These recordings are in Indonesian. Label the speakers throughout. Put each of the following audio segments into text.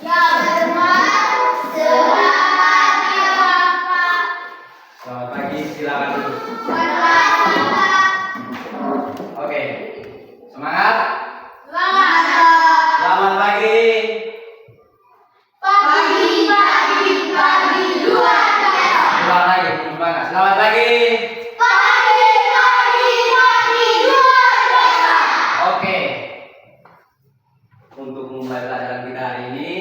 Speaker 1: Ya benar. Selamat ya Bapak.
Speaker 2: Selamat pagi, silakan dulu.
Speaker 1: Selamat Bapak.
Speaker 2: Oke, semangat.
Speaker 1: Selamat.
Speaker 2: Selamat pagi.
Speaker 1: Pagi luar biasa.
Speaker 2: Ulang lagi, semangat. Selamat pagi.
Speaker 1: Pagi luar biasa.
Speaker 2: Oke. Untuk memulai pelajaran kita hari ini,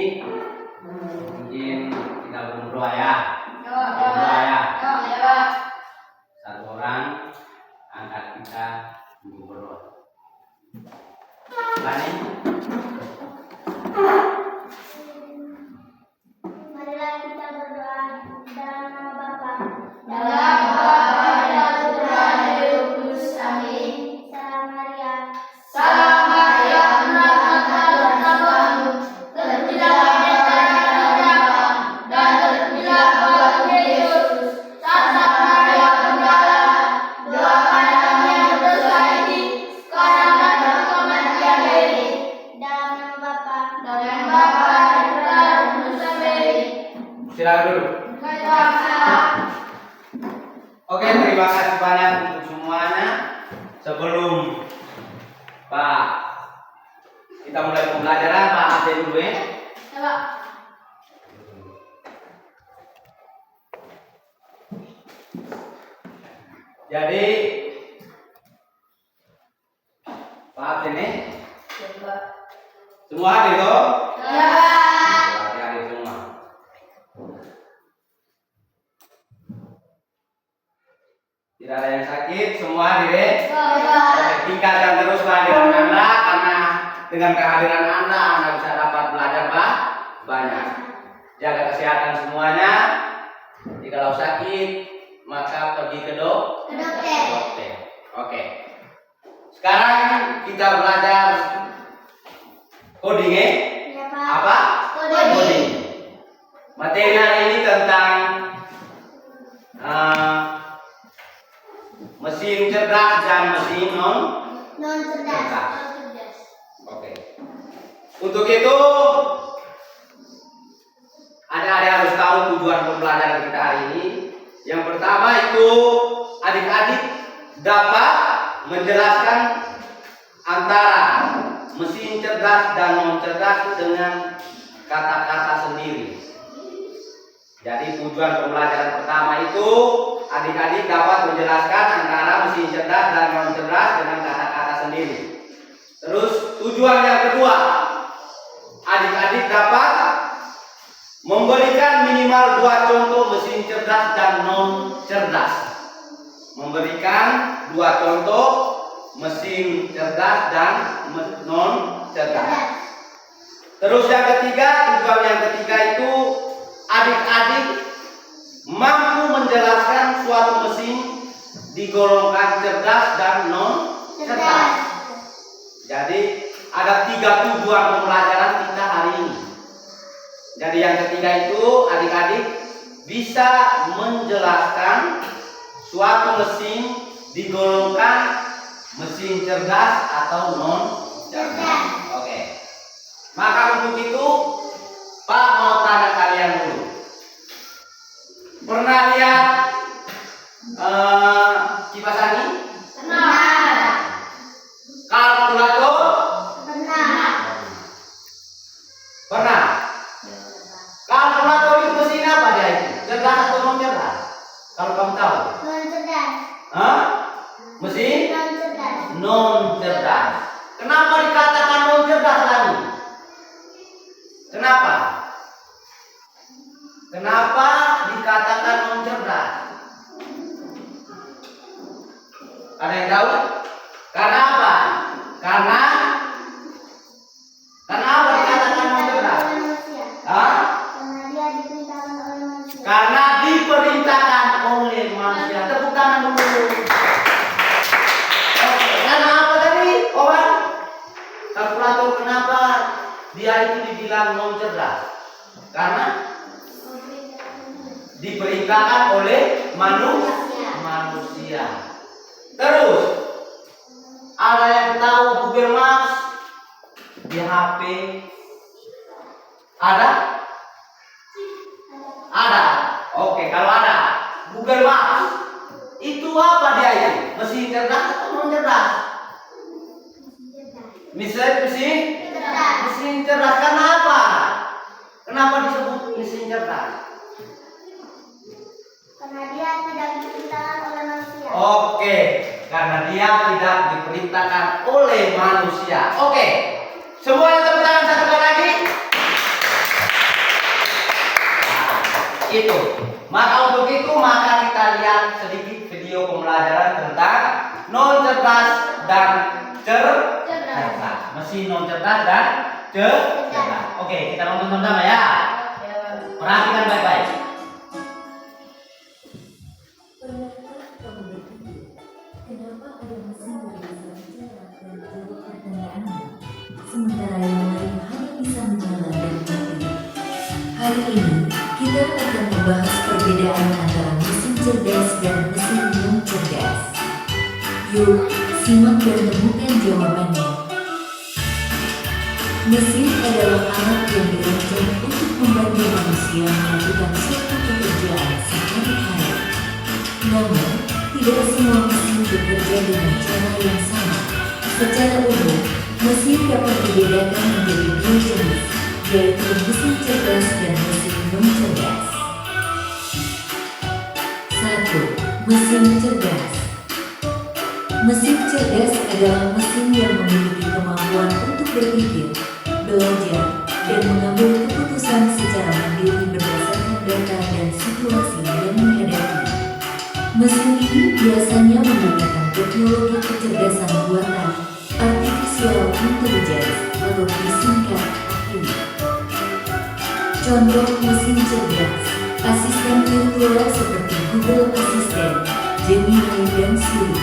Speaker 2: mungkin kita berdoa ya. Berdoa ya. Satu orang angkat kita untuk berdoa. Lani.
Speaker 1: Marilah kita berdoa dalam nama Bapa,
Speaker 3: Dalam Bapa dan Putra dan Roh Kudus. Amin.
Speaker 1: Salam Maria.
Speaker 3: Salam Maria, penuh Tuhan bersamamu. Terpujilah dan terpujilah Tuhan Yesus. Santa Maria Bunda Allah, doakan kami yang berdosa ini sekarang dan pada kematian kami.
Speaker 1: Dalam nama Bapa,
Speaker 3: Dalam Bapa dan Putra dan Roh Kudus. Amin.
Speaker 2: Silakan dulu. Oke, terima kasih banyak untuk semuanya. Sebelum Pak kita mulai pembelajaran, Pak absen dulu ya. Jadi Pak absen ya. Semua hadir toh? Berarti hadir semua. Tidak ada yang sakit, semua hadir ya. Oke, tingkatkan terus kehadiran Anda karena dengan kehadiran Anda bisa dapat belajar banyak. Jaga kesehatan semuanya. Jikalau sakit, maka pergi ke dokter. Oke. Sekarang kita belajar coding ya.
Speaker 1: ya Pak.
Speaker 2: Apa? Coding. Materi hari ini tentang mesin cerdas dan mesin non
Speaker 1: Non-cerdas.
Speaker 2: cerdas. Oke. Untuk itu adik-adik harus tahu tujuan pembelajaran kita hari ini. Yang pertama itu adik-adik dapat menjelaskan antara mesin cerdas dan non cerdas dengan kata-kata sendiri. Jadi tujuan pembelajaran pertama itu adik-adik dapat menjelaskan antara mesin cerdas dan non cerdas dengan kata-kata sendiri. Terus tujuan yang kedua, adik-adik dapat memberikan minimal 2 contoh mesin cerdas dan non cerdas. Memberikan 2 contoh mesin cerdas dan non cerdas. Terus yang ketiga, tujuan yang ketiga itu adik-adik mampu menjelaskan suatu mesin digolongkan cerdas dan non cerdas. Jadi ada 3 tujuan pembelajaran kita hari ini. Jadi yang ketiga itu adik-adik bisa menjelaskan suatu mesin digolongkan mesin cerdas atau non cerdas. Oke. Maka untuk itu Pak mau tanya kalian dulu. Pernah lihat kipas angin? Kalkulator? Pernah. Kalkulator itu mesin apa dia itu? Cerdas atau non cerdas? Kalau kamu tahu?
Speaker 1: Non-cerdas.
Speaker 2: Hah? Mesin
Speaker 1: Non-cerdas.
Speaker 2: non cerdas. Kenapa dikatakan non cerdas lagi? Kenapa? Kenapa dikatakan non cerdas? Ada yang tahu? Karena apa? Karena apa dikatakan non cerdas? Hah?
Speaker 1: Karena dia diperintahkan oleh manusia.
Speaker 2: Karena diperintahkan oleh manusia. Tepuk tangan dulu. Oke, karena apa tadi? Orang kalkulator kenapa dia itu dibilang non cerdas? Karena diperintahkan oleh manusia. Terus ada yang tahu Google Maps di HP? Ada? Ada. Oke, kalau ada, Google Maps itu apa dia itu? Mesin cerdas atau non cerdas? Mesin cerdas karena apa? Kenapa disebut mesin cerdas?
Speaker 1: Karena dia tidak diperintahkan oleh manusia.
Speaker 2: Oke, karena dia tidak diperintahkan oleh manusia. Oke, semuanya tepuk tangan satu kali lagi. Nah, itu. Maka untuk itu maka kita lihat sedikit video pembelajaran tentang non cerdas dan cerdas. Mesin non cerdas dan cerdas. Oke, kita nonton sama-sama ya. Perhatikan baik-baik.
Speaker 4: Kenapa ada mesin yang bisa bicara dan menjawab pertanyaanmu, sementara yang lain hanya bisa menyala dan mati? Hari ini, kita akan membahas perbedaan antara mesin cerdas dan mesin non cerdas. Yuk, simak dan temukan jawabannya. Mesin adalah alat yang dirancang untuk membantu manusia melakukan suatu pekerjaan sehari-hari. Namun, tidak semua mesin bekerja dengan cara yang sama. Secara umum, mesin dapat dibedakan menjadi dua jenis, yaitu mesin cerdas dan mesin non cerdas. 1. Mesin cerdas. Mesin cerdas adalah mesin yang memiliki kemampuan untuk berpikir, belajar, dan mengambil keputusan secara mandiri berdasarkan data dan situasi yang dihadapi. Mesin ini biasanya menggunakan teknologi kecerdasan buatan, artificial intelligence, atau disingkat AI. Contoh mesin cerdas: asisten virtual seperti Google Assistant, Gemini, dan Siri;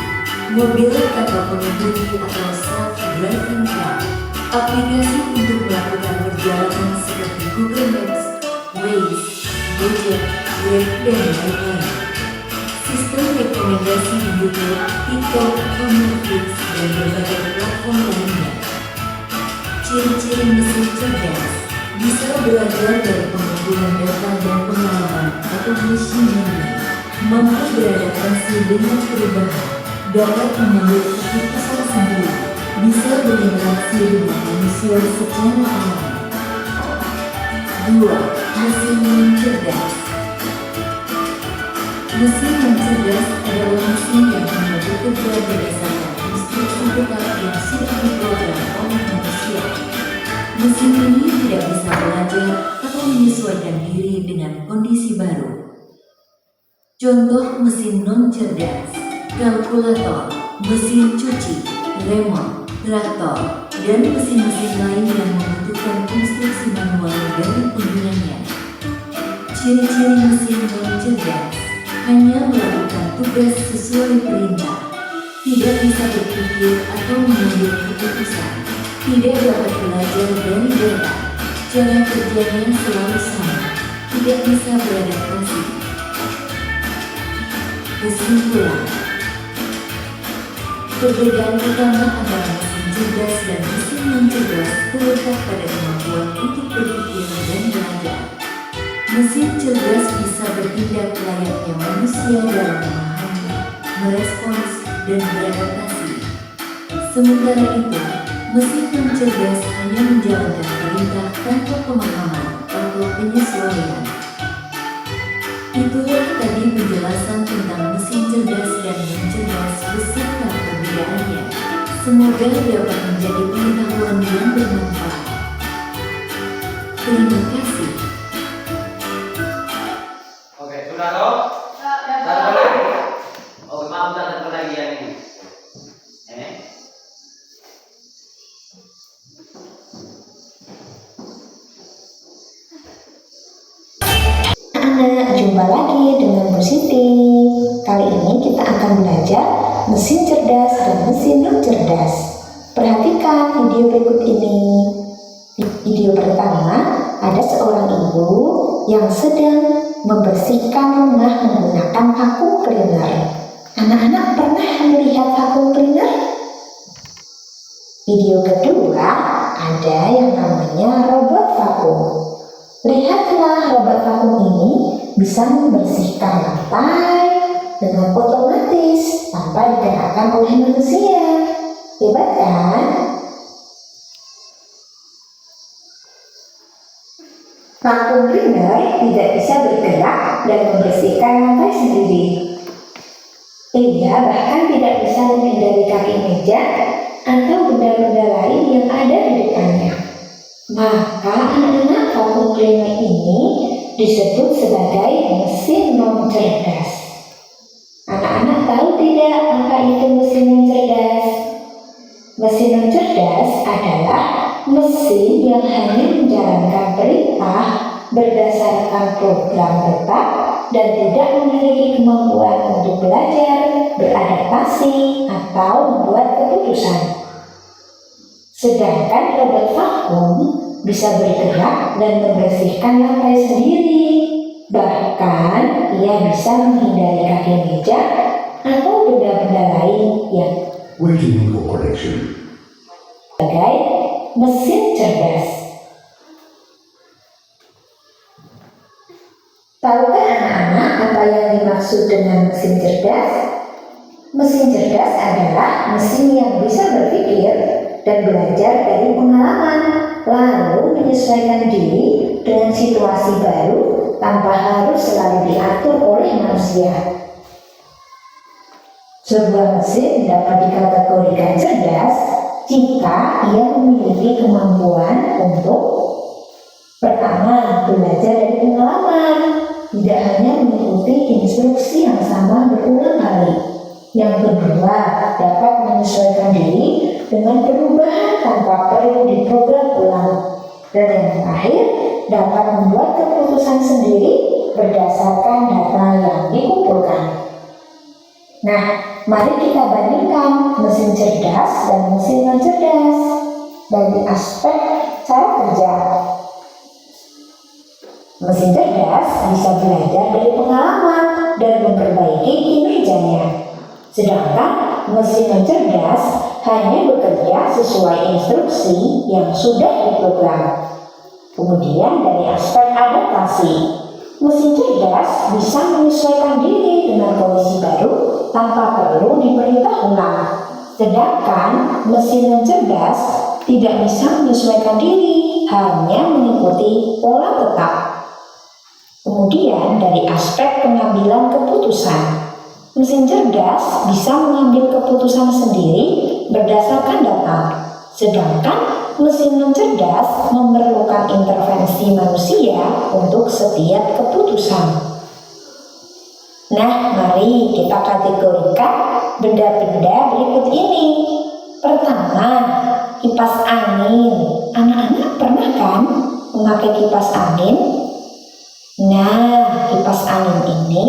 Speaker 4: mobil tanpa pengemudi atau self-driving car; aplikasi untuk melakukan perjalanan seperti Google Maps, Waze, Gojek, Grab, dan lain-lain; sistem rekomendasi di YouTube, TikTok, Netflix, dan berbagai platform lainnya. Ciri-ciri mesin cerdas: bisa belajar dari pengumpulan data dan pengalaman atau machine learning, mampu beradaptasi dengan perubahan, dapat mengambil keputusan sendiri, bisa berinteraksi dengan manusia secara alami. 2. Mesin non cerdas. Mesin yang cerdas adalah mesin yang hanya bekerja berdasarkan instruksi tetap yang sudah diprogram oleh manusia. Mesin ini tidak bisa belajar atau menyesuaikan diri dengan kondisi baru. Contoh mesin non cerdas: kalkulator, mesin cuci, remote, traktor, dan mesin-mesin lain yang membutuhkan instruksi manual dari penggunanya. Ciri-ciri mesin non cerdas: hanya melakukan tugas sesuai perintah, tidak bisa berpikir atau mengambil keputusan, tidak dapat belajar dari data, cara kerjanya selalu sama, tidak bisa beradaptasi. Kesimpulan: perbedaan utama antara mesin cerdas dan mesin non cerdas terletak pada kemampuan untuk berpikir dan belajar. Mesin cerdas bisa bertindak layaknya manusia dalam memahami, merespons, dan beradaptasi. Sementara itu, mesin non cerdas hanya menjalankan perintah tanpa pemahaman atau penyesuaian. Itulah tadi penjelasan tentang mesin cerdas dan non cerdas beserta perbedaannya. Semoga dapat menjadi pengetahuan yang bermanfaat. Terima kasih.
Speaker 2: Oke, sudah toh? Satu lagi. Oke, maaf satu lagi yang ini.
Speaker 5: Anak, jumpa lagi dengan Bu Siti. Kali ini kita akan belajar mesin cerdas dan mesin non cerdas. Perhatikan video berikut ini. Video pertama, ada seorang ibu yang sedang membersihkan rumah menggunakan vacuum cleaner. Anak-anak pernah melihat vacuum cleaner? Video kedua, ada yang namanya robot vacuum. bisa membersihkan lantai dengan otomatis tanpa digerakkan oleh manusia. Hebat kan? Vacuum cleaner tidak bisa bergerak dan membersihkan lantai sendiri. Ia bahkan tidak bisa menghindari kaki meja atau benda-benda lain yang ada di depannya. Maka anak-anak vacuum cleaner ini disebut sebagai mesin non cerdas. Anak-anak tahu tidak apa itu mesin non cerdas? Mesin non cerdas adalah mesin yang hanya menjalankan perintah berdasarkan program tetap dan tidak memiliki kemampuan untuk belajar, beradaptasi, atau membuat keputusan. Sedangkan robot vakum bisa bergerak dan membersihkan lantai sendiri. Bahkan ia bisa menghindari kaki meja atau benda-benda lain yang
Speaker 6: Waiting for connection.
Speaker 5: sebagai mesin cerdas. Tahukah anak-anak apa yang dimaksud dengan mesin cerdas? Mesin cerdas adalah mesin yang bisa berpikir dan belajar dari pengalaman, lalu menyesuaikan diri dengan situasi baru tanpa harus selalu diatur oleh manusia. Sebuah mesin dapat dikategorikan cerdas jika ia memiliki kemampuan untuk pertama, belajar dari pengalaman, tidak hanya mengikuti instruksi yang sama berulang kali. Yang kedua, dapat menyesuaikan diri dengan perubahan tanpa perlu diprogram ulang. Dan yang terakhir, dapat membuat keputusan sendiri berdasarkan data yang dikumpulkan. Nah, mari kita bandingkan mesin cerdas dan mesin non cerdas dari aspek cara kerja. Mesin cerdas bisa belajar dari pengalaman dan memperbaiki kinerjanya. Sedangkan mesin non cerdas hanya bekerja sesuai instruksi yang sudah diprogram. Kemudian dari aspek adaptasi, mesin cerdas bisa menyesuaikan diri dengan kondisi baru tanpa perlu diperintah ulang. Sedangkan mesin non cerdas tidak bisa menyesuaikan diri, hanya mengikuti pola tetap. Kemudian dari aspek pengambilan keputusan, mesin cerdas bisa mengambil keputusan sendiri berdasarkan data. Sedangkan mesin non cerdas memerlukan intervensi manusia untuk setiap keputusan. Nah, mari kita kategorikan benda-benda berikut ini. Pertama, kipas angin. Anak-anak pernah kan memakai kipas angin? Nah, kipas angin ini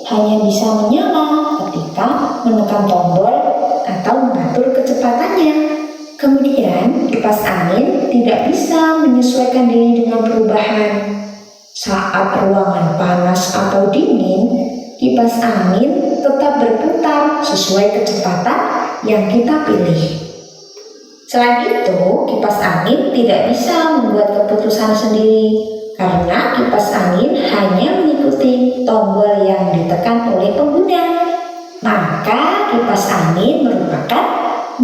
Speaker 5: hanya bisa menyala ketika menekan tombol atau mengatur kecepatannya. Kemudian, kipas angin tidak bisa menyesuaikan diri dengan perubahan. Saat ruangan panas atau dingin, kipas angin tetap berputar sesuai kecepatan yang kita pilih. Selain itu, kipas angin tidak bisa membuat keputusan sendiri karena kipas angin hanya mengikuti tombol yang ditekan oleh pengguna. Maka kipas angin merupakan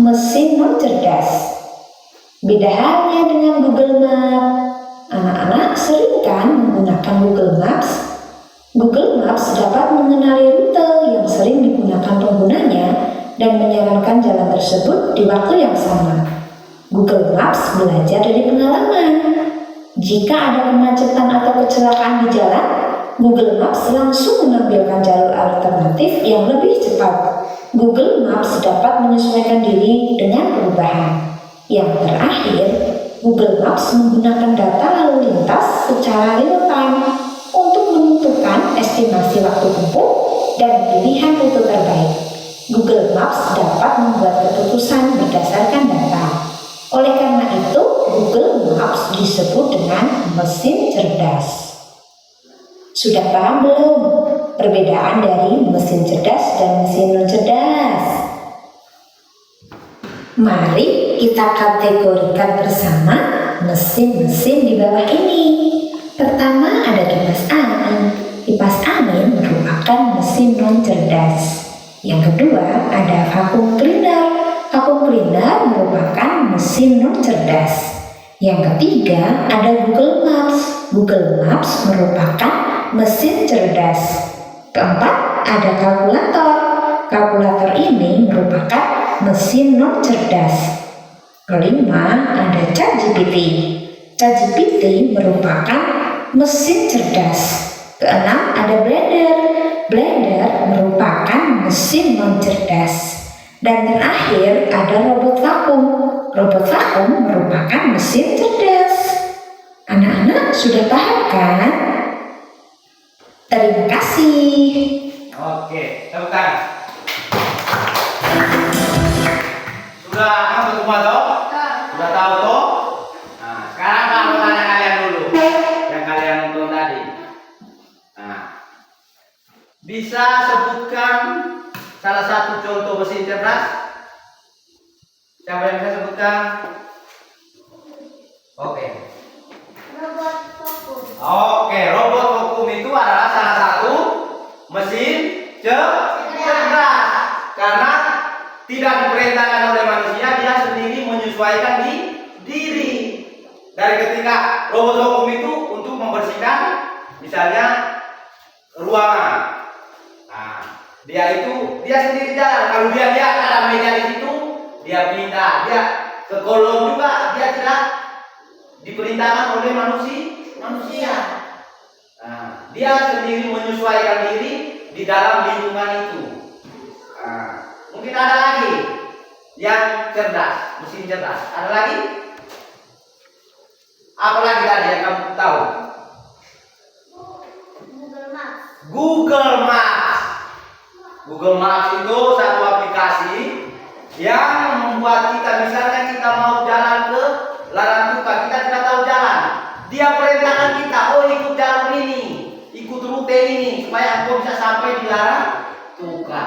Speaker 5: mesin non cerdas. Beda halnya dengan Google Maps. Anak-anak sering kan menggunakan Google Maps? Google Maps dapat mengenali rute yang sering digunakan penggunanya dan menyarankan jalan tersebut di waktu yang sama. Google Maps belajar dari pengalaman. Jika ada kemacetan atau kecelakaan di jalan, Google Maps langsung menampilkan jalur alternatif yang lebih cepat. Google Maps dapat menyesuaikan diri dengan perubahan. Yang terakhir, Google Maps menggunakan data lalu lintas secara real-time untuk menentukan estimasi waktu tempuh dan pilihan rute terbaik. Google Maps dapat membuat keputusan berdasarkan data. Oleh karena itu, Google Maps disebut dengan mesin cerdas. Sudah paham belum perbedaan dari mesin cerdas dan mesin non cerdas? Mari kita kategorikan bersama mesin-mesin di bawah ini. Pertama ada kipas angin. Kipas angin merupakan mesin non cerdas. Yang kedua ada vacuum cleaner. Vacuum cleaner merupakan mesin non cerdas. Yang ketiga ada Google Maps. Google Maps merupakan mesin cerdas. Keempat ada kalkulator. Kalkulator ini merupakan mesin non cerdas. Kelima ada ChatGPT. ChatGPT merupakan mesin cerdas. Keenam ada Blender. Blender merupakan mesin non cerdas. Dan terakhir ada robot vakum. Robot vakum merupakan mesin cerdas. Anak-anak sudah paham kan? Terima kasih.
Speaker 2: Oke, tepuk tangan. Sudah kamu semua toh? Sudah tahu toh? Nah, sekarang kamu tanya kalian dulu. Yang kalian nonton tadi. Nah, bisa sebutkan salah satu contoh mesin cerdas? Siapa yang bisa sebutkan? Oke.
Speaker 1: Robot vakum.
Speaker 2: Oke, robot vakum itu adalah salah satu mesin cerdas karena tidak diperintahkan oleh manusia, dia sendiri menyesuaikan diri. Dari ketika robot vakum itu untuk membersihkan misalnya ruangan. Nah, dia sendiri jalan. Kalau dia lihat ada meja di situ, dia pindah. Dia ke kolong juga, dia tidak diperintahkan oleh manusia. Nah, dia sendiri menyesuaikan diri di dalam lingkungan itu. Nah, mungkin ada lagi yang cerdas, mesin cerdas. Ada lagi? Apa lagi tadi yang kamu tahu?
Speaker 1: Google Maps.
Speaker 2: Google Maps. Google Maps itu satu aplikasi yang membuat kita, misalnya kita mau jalan ke Larang Tuka, kita tidak tahu jalan. Dia perintahkan kita, oh ikut jalur ini, ikut rute ini, supaya engkau bisa sampai di Larang Tuka.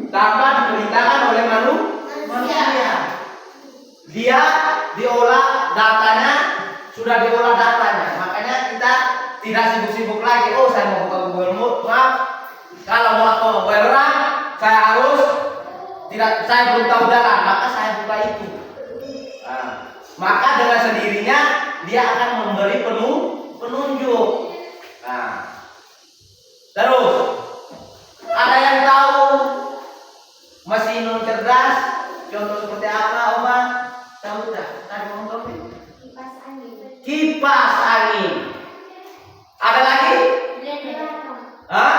Speaker 2: Tanpa diperintahkan oleh manusia. Dia diolah datanya, sudah diolah datanya. Makanya kita tidak sibuk-sibuk lagi. Oh, saya mau buka Google Maps. Kalau mau ke Welerang, saya harus saya belum tahu jalan, maka saya buka itu. Nah, maka dengan sendirinya dia akan memberi penunjuk. Nah, terus ada yang tahu mesin non cerdas? Contoh seperti apa, Oma? Tahu tidak? Tadi ngomong apa?
Speaker 1: Kipas angin.
Speaker 2: Kipas angin. Ada lagi?
Speaker 1: Blender.
Speaker 2: Hah?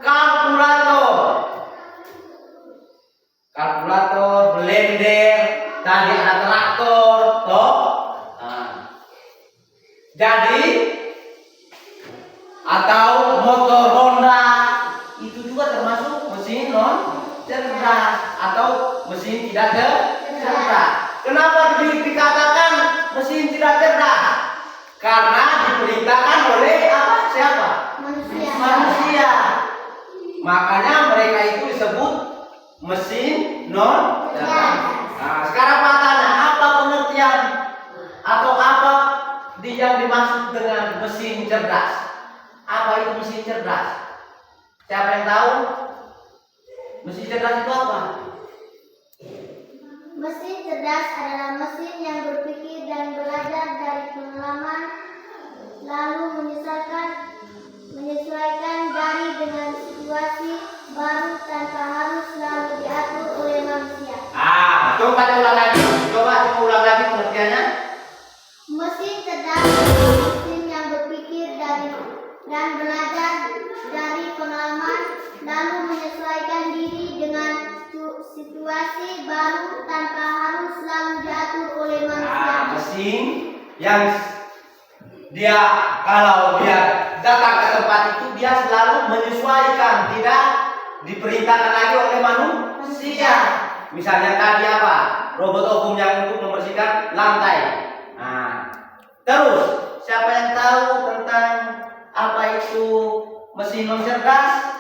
Speaker 2: Kalkulator. Kalkulator, blender, tadi ada traktor, toh. Nah. Jadi atau motor Honda itu juga termasuk mesin non cerdas atau mesin tidak cerdas. Kenapa dikatakan mesin tidak cerdas? Karena diperintahkan oleh siapa? Manusia. Makanya mereka itu disebut mesin non cerdas. Nah, sekarang tanya, apa pengertian atau apa yang dimaksud dengan mesin cerdas? Apa itu mesin cerdas? Siapa yang tahu? Mesin cerdas itu apa?
Speaker 1: Mesin cerdas adalah mesin yang berpikir dan belajar dari pengalaman, lalu menyesuaikan diri dengan situasi baru tanpa harus selalu diatur oleh manusia.
Speaker 2: Coba ulang lagi. Coba ulang lagi pengertiannya.
Speaker 1: Mesin cerdas adalah mesin yang berpikir dan belajar dari pengalaman, lalu menyesuaikan diri dengan situasi baru tanpa harus selalu diatur oleh manusia.
Speaker 2: Mesin yang dia kalau dia datang ke tempat itu dia selalu menyesuaikan, tidak diperintahkan lagi oleh manusia. Misalnya tadi apa? Robot vakum yang untuk membersihkan lantai. Nah, terus siapa yang tahu tentang apa itu mesin non cerdas?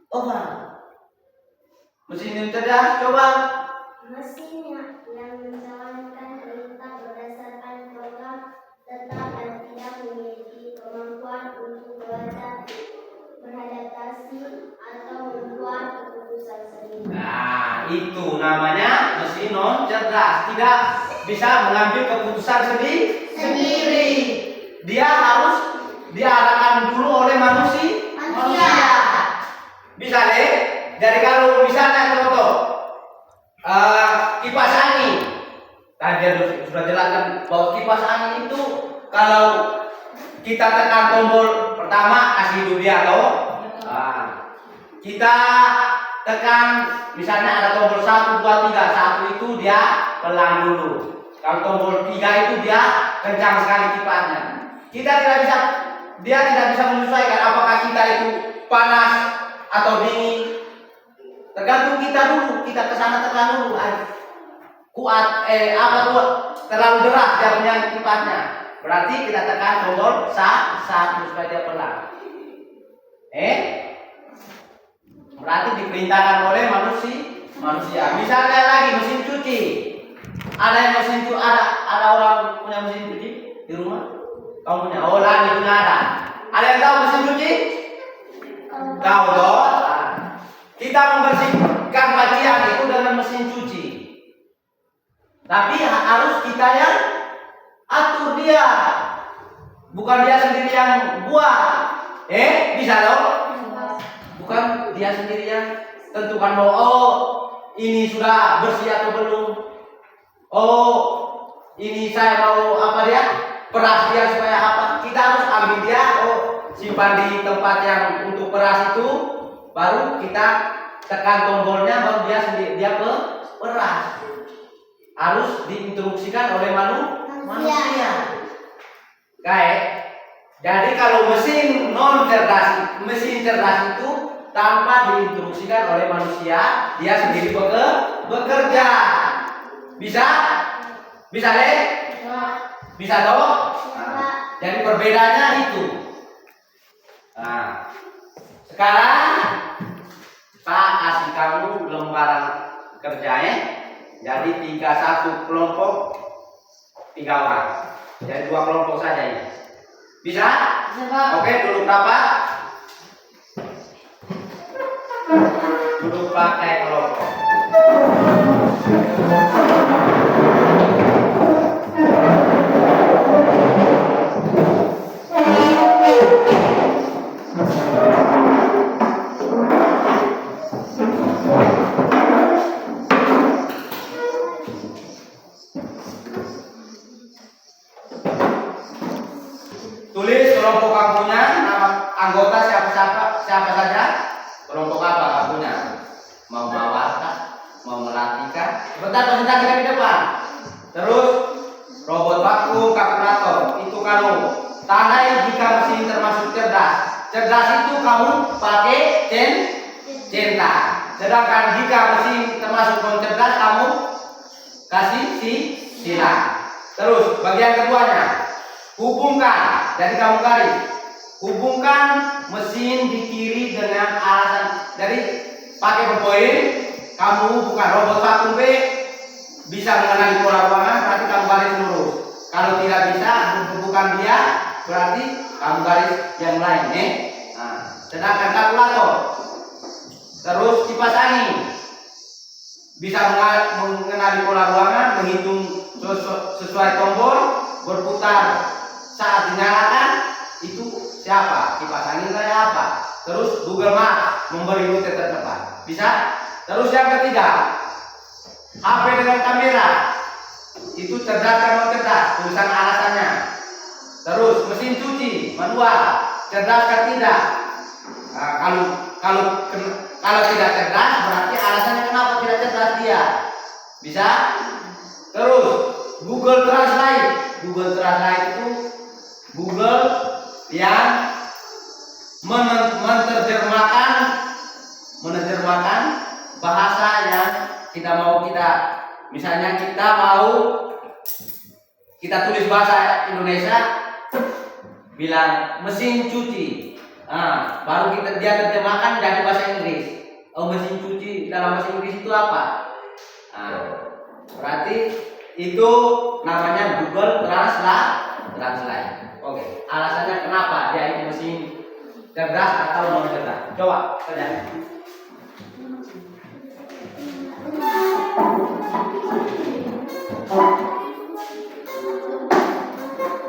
Speaker 2: Coba. Mesin non cerdas, coba.
Speaker 1: Mesin yang menjalankan perintah berdasarkan program tetap dan tidak memiliki kemampuan
Speaker 2: itu namanya mesin non cerdas, tidak bisa mengambil keputusan sendiri. Dia harus diarahkan dulu oleh manusia. Misalnya, jadi kalau misalnya contoh kipas angin, tadi sudah jelaskan bahwa kipas angin itu kalau kita tekan tombol pertama kasih hidup dia toh. Kita tekan misalnya ada tombol 1, 2, 3. 1 itu dia pelan dulu. Kalau tombol 3 itu dia kencang sekali kipasnya. Dia tidak bisa menyesuaikan apakah kita itu panas atau dingin. Tergantung kita dulu, kita kesana tekan dulu. Kuat terlalu deras dia punya kipasnya. Berarti kita tekan tombol 1 supaya dia pelan. Berarti diperintahkan oleh manusia. Misalnya lagi mesin cuci. Ada orang punya mesin cuci di rumah? Kamu punya? Oh, lagi punya ada. Ada yang tahu mesin cuci? Tahu toh? Kita membersihkan pakaian itu dengan mesin cuci. Tapi harus kita yang atur dia. Bukan dia sendiri yang buat. Bisa loh? Bukan dia sendiri yang tentukan bahwa ini sudah bersih atau belum. Ini saya mau peras dia supaya apa? Kita harus ambil dia, simpan di tempat yang untuk peras itu, baru kita tekan tombolnya, baru dia peras. Harus diinstruksikan oleh manusia. Jadi kalau mesin cerdas itu tanpa diinstruksikan oleh manusia, dia sendiri bekerja. Bisa deh? Bisa toh? Jadi perbedaannya itu. Sekarang Pak kasih kamu lembaran kerjanya. Jadi 1 kelompok 3 orang. Jadi 2 kelompok saja ini. Bisa? Oke, duduk berapa? Duduk pakai kelompok. Tulis kelompok kamunya, nama anggota siapa saja. Kelompok apa kamunya? Mau mawar, mau melatihkan. Sebentar presentasikan di depan. Terus robot vakum, kalkulator. Itu kamu. Tandai jika mesin termasuk cerdas. Cerdas itu kamu pakai centang. Sedangkan jika mesin termasuk non cerdas, kamu kasih silang. Terus bagian keduanya, hubungkan. Jadi kamu garis. Hubungkan mesin di kiri dengan alasan. Jadi pakai berpoin. Kamu bukan robot vakum B bisa mengenali pola ruangan, berarti kamu garis lurus. Kalau tidak bisa, bukan dia, berarti kamu garis yang lain. Sedangkan kalkulator, terus kipas angin bisa mengenali pola ruangan, menghitung sesuai tombol, berputar saat dinyalakan. Itu siapa? Kipas angin saya apa? Terus Google Maps memberi rute tercepat. Bisa? Terus yang ketiga, HP dengan kamera. Itu cerdas atau non cerdas? Tulisan alasannya. Terus mesin cuci manual, cerdas atau tidak? Kalau tidak cerdas, berarti alasannya kenapa tidak cerdas dia. Bisa? Terus Google Translate. Google Translate itu Google yang menerjemahkan bahasa yang misalnya kita tulis bahasa Indonesia, bilang mesin cuci, baru dia terjemahkan jadi bahasa Inggris. Mesin cuci dalam bahasa Inggris itu apa? Berarti itu namanya Google Translate. Oke, alasannya kenapa dia itu mesin cerdas atau non cerdas? Coba kerjain.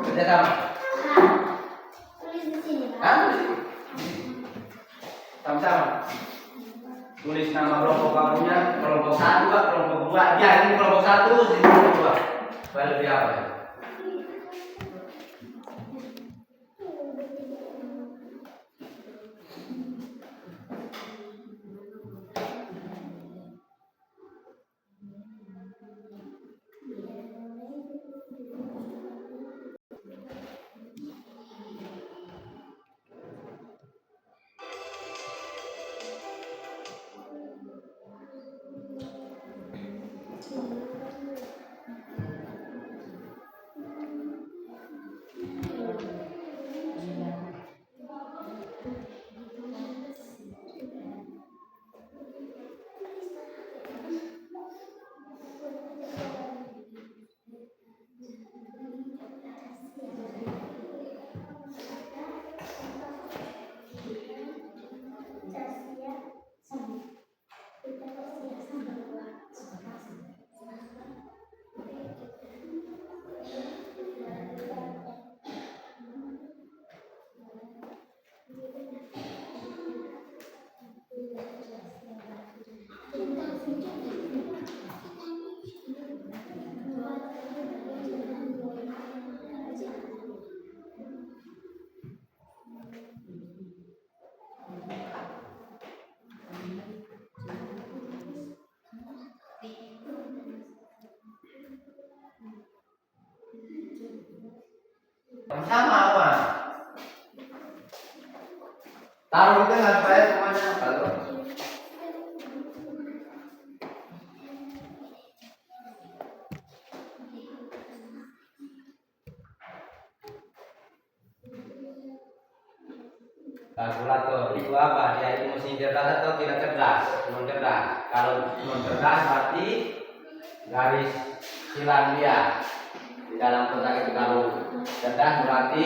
Speaker 2: Kerjasama.
Speaker 1: Tulis di sini, Pak.
Speaker 2: Hah? Sama-sama. Tulis nama kelompok kamunya, kelompok 1, kelompok 2. Biarin kelompok 1, sini kelompok 2. Supaya lebih apa ya? Sama apa? Taruh di tengah supaya semuanya taruh. Kalkulator itu apa? Dia itu mesin cerdas atau tidak cerdas? Non cerdas. Kalau non cerdas berarti garis silang dia di dalam kotak itu. Kalau cerdas berarti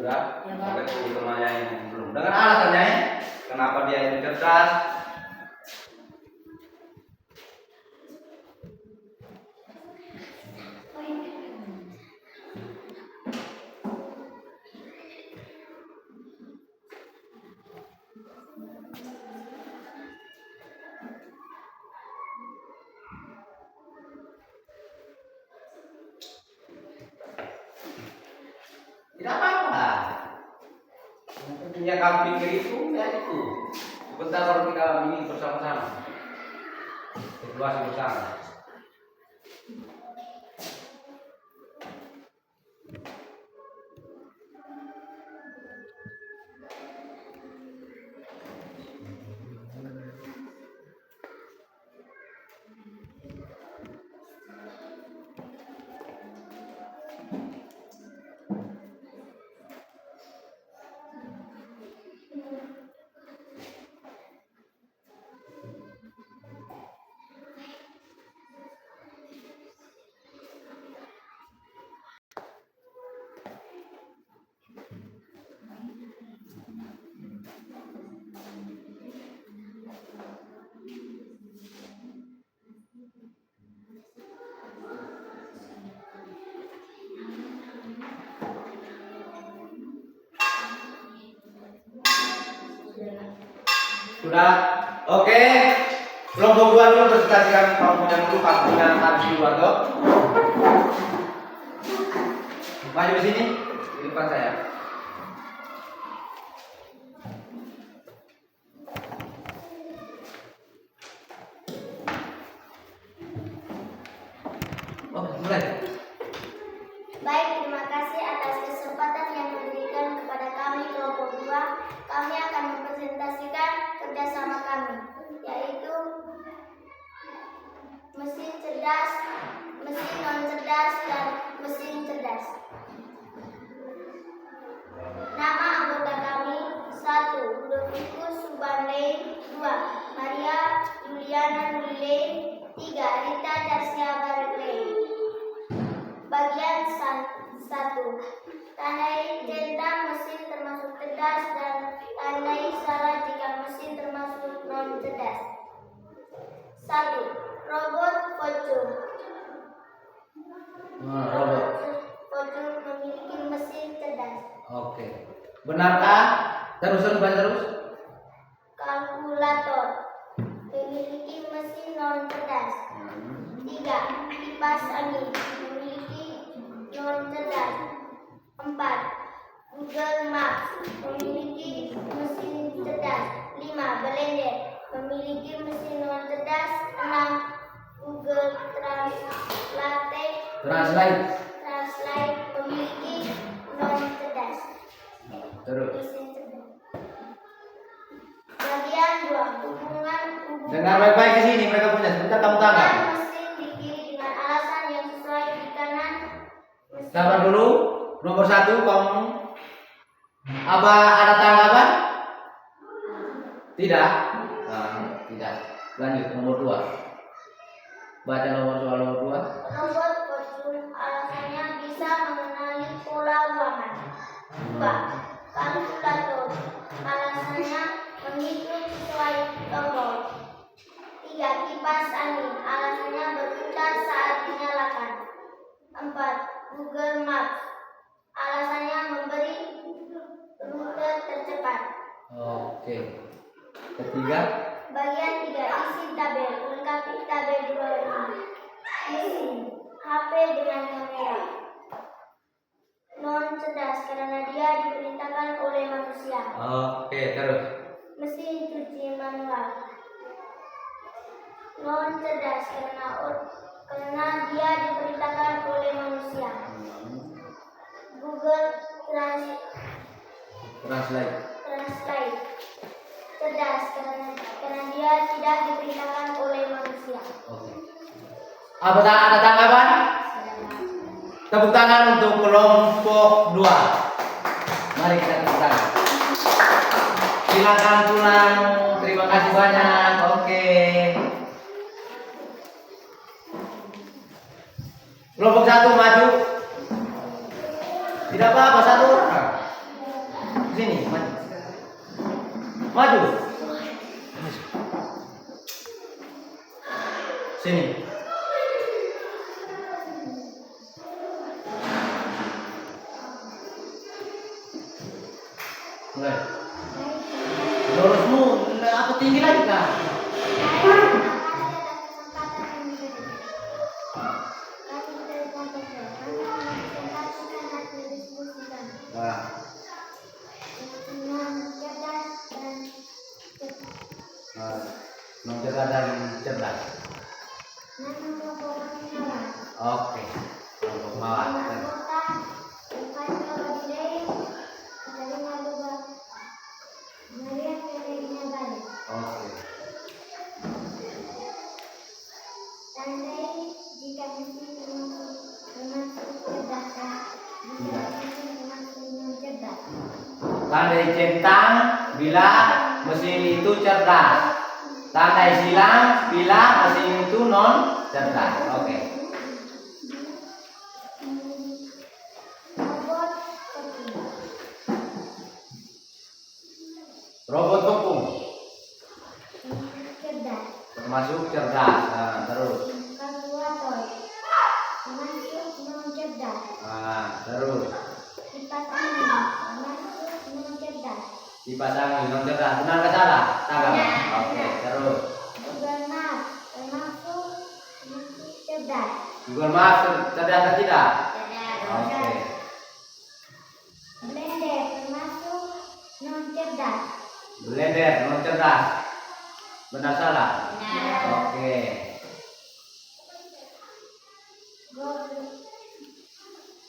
Speaker 2: Sudah? Sampai teman yang belum. Dengan alasannya, kenapa dia itu cerdas? Tidak apa-apa. Yang pentingnya kamu pikir itu, ya itu. Sebentar kalau kita ini bersama-sama, situasi bersama. Sudah? Oke. Kelompok 2 dulu presentasikan kelompoknya dulu, kamunya harus di luar toh. Maju ke sini, di depan saya. Oh, mulai.
Speaker 1: Baik, terima kasih atas kesempatan yang diberikan kepada kami kelompok 2. Kami akan mempresentasikan kerjasama kami, yaitu mesin cerdas, mesin non cerdas, dan mesin cerdas. Nama anggota kami: 1. Ludovicus Subandei, 2. Maria Juliana Nulile, 3. Rita Jarsia Barclay. Bagian 1. Tandai tentang mesin termasuk cerdas dan tandai salah jika mesin termasuk non cerdas. 1. Robot Fortune.
Speaker 2: Robot.
Speaker 1: Fortune memiliki mesin cerdas.
Speaker 2: Oke. Benarkah? Terus baca terus.
Speaker 1: Kalkulator memiliki mesin non cerdas. 3. Kipas angin memiliki non cerdas. 4. Google Maps memiliki mesin cerdas. 5. Blender memiliki mesin non cerdas. 6. Google Translate memiliki non cerdas.
Speaker 2: Terus.
Speaker 1: Mesin cerdas. Bagian 2. Hubungan
Speaker 2: Dengar baik-baik ke sini, mereka punya. Sebentar kamu tangkap.
Speaker 1: mesin di kiri dengan alasan yang sesuai di kanan.
Speaker 2: Sabar dulu. Nomor 1 kamu. Apa ada tanggapan? Tidak. Tidak. Lanjut nomor 2. Baca soal nomor 2.
Speaker 1: Robot Fortune alasannya bisa mengenali pola ruangan. 2. Kalkulator alasannya menghitung sesuai tombol. 3. Kipas angin alasannya berputar saat dinyalakan. 4. Google Maps alasannya memberi rute tercepat.
Speaker 2: Oke. Ketiga.
Speaker 1: Bagian 3. Isi tabel. Lengkapi tabel di bawah ini. Mesin HP dengan kamera. Non cerdas karena dia diperintahkan oleh manusia.
Speaker 2: Oke, terus.
Speaker 1: Mesin cuci manual. Non cerdas karena dia diperintahkan oleh manusia. Google Translate cerdas karena dia tidak diperintahkan oleh manusia.
Speaker 2: Oke. Apa ada tanggapan? Tepuk tangan untuk kelompok 2. Mari kita tepuk tangan. Silakan pulang. Terima kasih banyak. Oke. Kelompok 1 maju. Tidak apa-apa, 1 orang. Sini, maju. Maju. Sini. Mulai. Lurusmu apa tinggi lagi kah? Wah. Cerdas dan cerdas. Oke. Untuk mawar. Oke. Tandai centang bila mesin itu cerdas. Tandai silang bila mesin itu non cerdas. Oke. Robot kepung termasuk cerdas. Nah, terus. Nah, terus. Kipas angin non cerdas. Benar ke salah? Salah. Oke, terus. Google Maps cerdas atau tidak? Oke.
Speaker 1: Blender termasuk non cerdas.
Speaker 2: Blender non cerdas. Benar salah? Oke.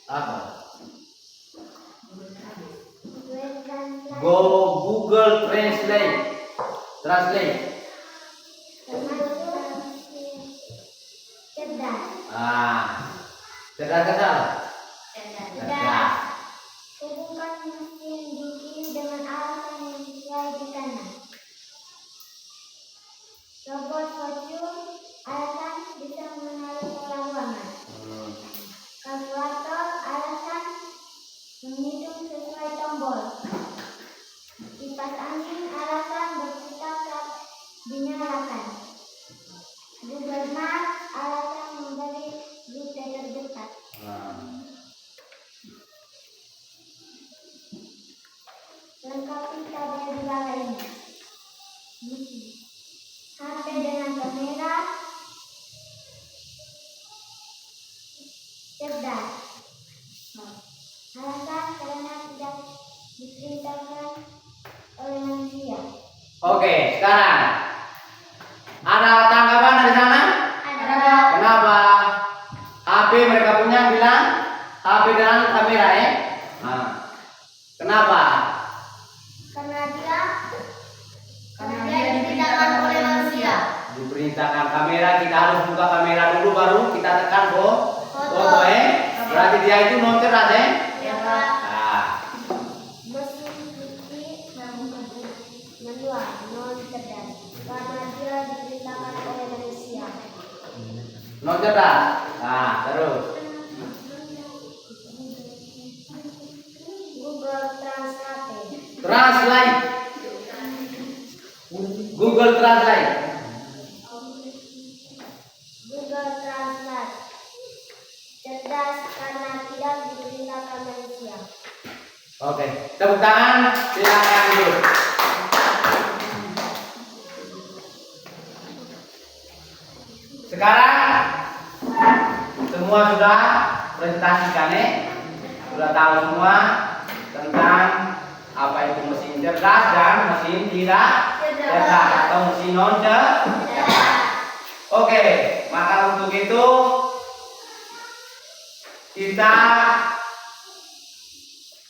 Speaker 2: Apa? Go Google Translate. Translate.
Speaker 1: Cerdas.
Speaker 2: Cerdas ke salah?
Speaker 1: Cerdas. Hubungkan mesin di kiri dengan alasan yang sesuai di kanan. Robot vacuum alasan bisa mengenali pola ruangan. Kalkulator alasan menghitung sesuai tombol. Kipas angin alasan berputar saat dinyalakan. Google Maps alasan memberi rute terdekat. Lengkapi tabel di bawah ini. HP dengan kamera cerdas. Alasan karena tidak diperintahkan oleh manusia.
Speaker 2: Oke, sekarang ada tanggapan dari sana?
Speaker 1: Ada.
Speaker 2: Kenapa HP mereka punya bilang HP dengan kamera ya? Nah, kenapa?
Speaker 1: Karena dia diperintahkan oleh manusia.
Speaker 2: Diperintahkan kamera, kita harus buka kamera dulu baru kita tekan foto berarti dia itu non cerdas ya?
Speaker 1: Ya, Pak.
Speaker 2: Nah,
Speaker 1: Mesin cuci manual non cerdas karena dia diperintahkan oleh manusia.
Speaker 2: non cerdas. Nah, terus
Speaker 1: Google Translate.
Speaker 2: Translate. Google Translate.
Speaker 1: Google Translate cerdas karena tidak diperintahkan manusia.
Speaker 2: Oke, tepuk tangan, silakan duduk. Sekarang semua sudah presentasikan ya, sudah tahu semua tentang apa itu mesin cerdas dan mesin tidak cerdas atau mesin non cerdas. Oke, maka untuk itu kita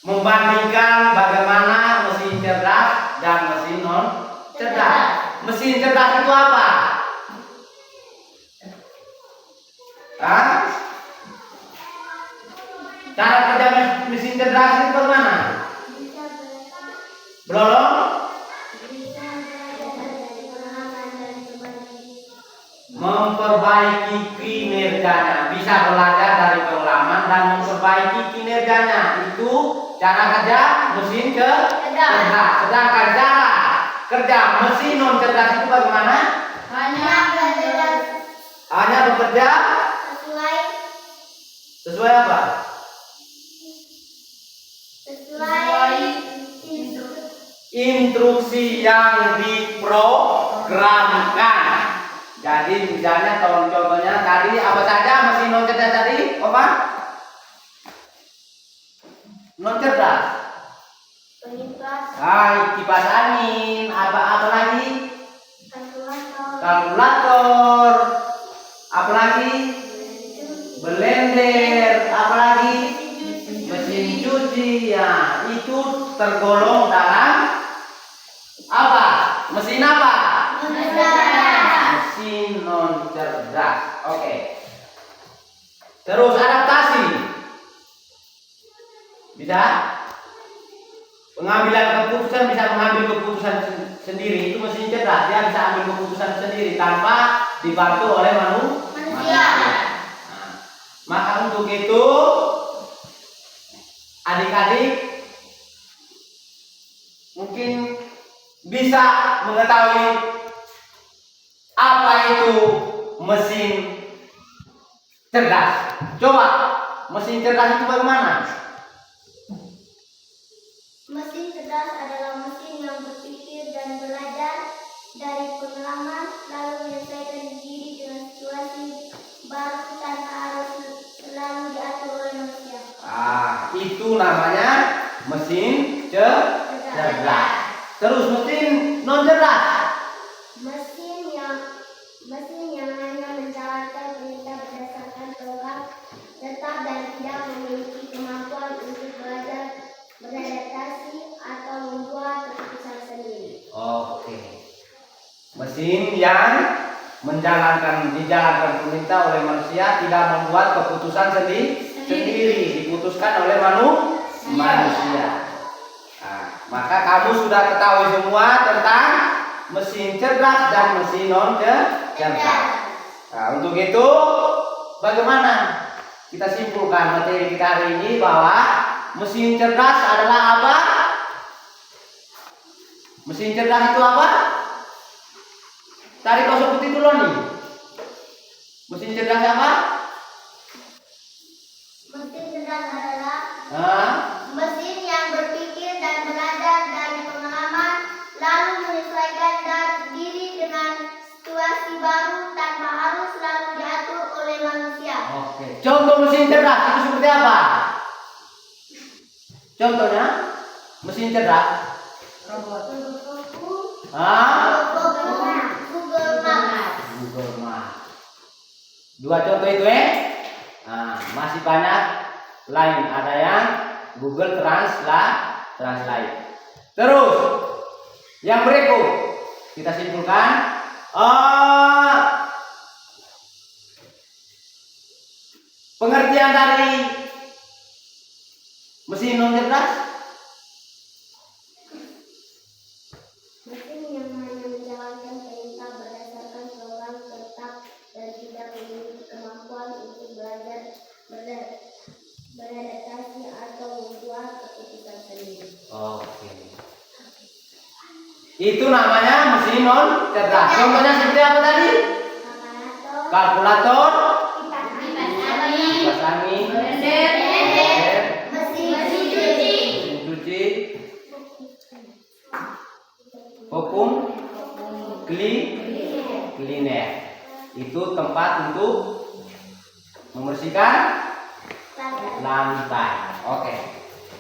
Speaker 2: membandingkan bagaimana mesin cerdas dan mesin non cerdas. Mesin cerdas itu apa? Cara kerja mesin cerdas itu bagaimana? Belum? Memperbaiki kinerjanya, bisa belajar dari pengalaman dan memperbaiki kinerjanya. Itu cara kerja mesin cerdas. Sedangkan cara kerja mesin non cerdas itu bagaimana?
Speaker 3: Hanya berjelas
Speaker 2: Hanya bekerja sesuai apa?
Speaker 1: sesuai
Speaker 2: Instruksi yang diprogramkan. Jadi misalnya contohnya tadi apa saja mesin non cerdas tadi? Apa? Non cerdas. Kipas angin, apa lagi? Kalkulator. Apa lagi? Blender, apa lagi? Mesin cuci. Ya, itu tergolong dalam apa? Mesin apa? Mesin non cerdas. Oke. Terus adaptasi. Bisa? Pengambilan keputusan, bisa mengambil keputusan sendiri. Itu mesin cerdas. Dia bisa ambil keputusan sendiri tanpa dibantu oleh manusia. Nah, maka untuk itu adik-adik mungkin bisa mengetahui apa itu mesin cerdas. Coba, mesin cerdas itu bagaimana?
Speaker 1: Mesin cerdas adalah mesin yang berpikir dan belajar dari pengalaman, lalu menyesuaikan diri dengan situasi baru tanpa harus selalu diatur oleh manusia.
Speaker 2: Itu namanya mesin cerdas. Terus mesin non cerdas.
Speaker 1: Mesin yang hanya menjalankan perintah berdasarkan program tetap dan tidak memiliki kemampuan untuk belajar, beradaptasi atau membuat keputusan sendiri.
Speaker 2: Oke. Mesin yang dijalankan perintah oleh manusia, tidak membuat keputusan sendiri, diputuskan oleh manusia. Nah, maka kamu sudah ketahui semua tentang mesin cerdas dan mesin non cerdas. Nah, untuk itu bagaimana kita simpulkan materi kita hari ini bahwa mesin cerdas adalah apa? Mesin cerdas itu apa? Tarik kau seperti dulu nih. Mesin cerdas apa?
Speaker 1: Mesin cerdas adalah
Speaker 2: Hah?
Speaker 1: mesin yang berpikir dan belajar dari pengalaman, lalu menyesuaikan diri dengan situasi baru tanpa harus selalu diatur oleh manusia.
Speaker 2: Oke. Contoh mesin cerdas itu seperti apa? Contohnya mesin cerdas. Google Maps. Dua contoh itu Nah, masih banyak lain. Ada yang Google Translate. Terus yang berikut kita simpulkan. Pengertian dari mesin non cerdas.
Speaker 1: Mesin yang hanya menjalankan perintah berdasarkan program tetap dan tidak memiliki kemampuan untuk belajar, beradaptasi atau membuat keputusan sendiri.
Speaker 2: Oke. Itu namanya mesin non cerdas. Contohnya seperti apa tadi? Kalkulator, kipas angin,
Speaker 3: blender,
Speaker 1: Mesin
Speaker 2: mesin cuci, vacuum cleaner. Itu tempat untuk membersihkan lantai. Oke.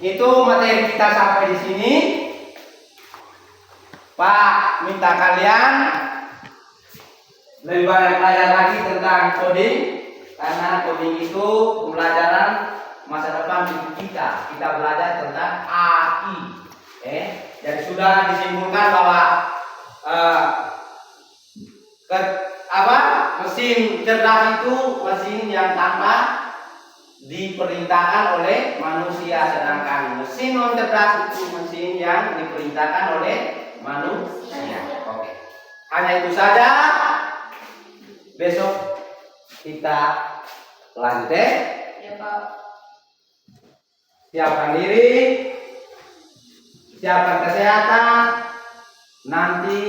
Speaker 2: Itu materi kita sampai di sini. Pak minta kalian lebih banyak belajar lagi tentang coding, karena coding itu pembelajaran masa depan kita. Kita belajar tentang AI. Jadi sudah disimpulkan bahwa mesin cerdas itu mesin yang tanpa diperintahkan oleh manusia, sedangkan mesin non cerdas itu mesin yang diperintahkan oleh manusia. Oke. Hanya itu saja. Besok kita lanjut
Speaker 3: Ya Pak.
Speaker 2: siapkan diri, siapkan kesehatan. Nanti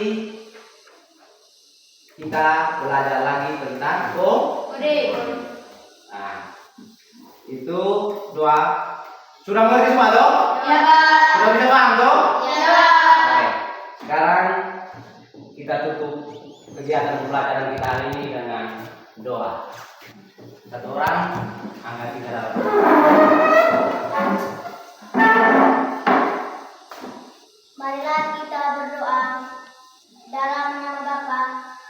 Speaker 2: kita belajar lagi tentang
Speaker 3: Kode.
Speaker 2: Nah, itu doa. Sudah mengerti semua toh?
Speaker 3: Ya, Pak.
Speaker 2: Sudah bisa paham toh?
Speaker 3: Ya, Pak.
Speaker 2: Oke. Sekarang kita tutup kegiatan pembelajaran kita hari ini dengan doa. Satu orang angkat tiga dalam.
Speaker 1: Marilah kita berdoa dalam nama Bapa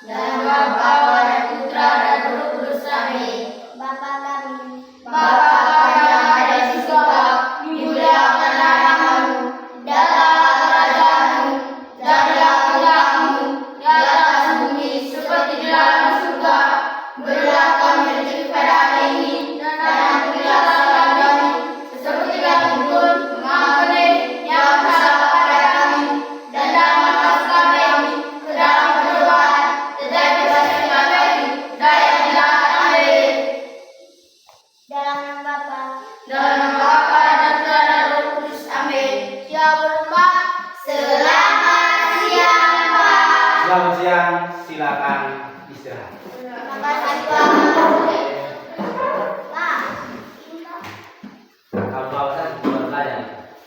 Speaker 3: Dan Bapa dan Putra dan Roh Kudus. Amin.
Speaker 1: Bapa kami,
Speaker 3: Bapa kami yang ada di surga, dimuliakanlah namamu, datanglah kerajaanmu, jadilah kehendakmu di atas bumi seperti di dalam surga. Berilah kami rezeki pada hari ini, dan ampunilah kesalahan kami, seperti kami pun mengampuni yang bersalah pada kami, dan jangan masukkan kami ke dalam pencobaan, tetapi bebaskan kami dari yang jahat. Amin.
Speaker 1: dalam nama Bapa
Speaker 3: Dalam nama Bapa dan Putra dan Roh Kudus. Amin. Ya berdoa. Selamat siang, Pak.
Speaker 2: Selamat siang, silakan istirahat.
Speaker 1: Terima kasih Pak.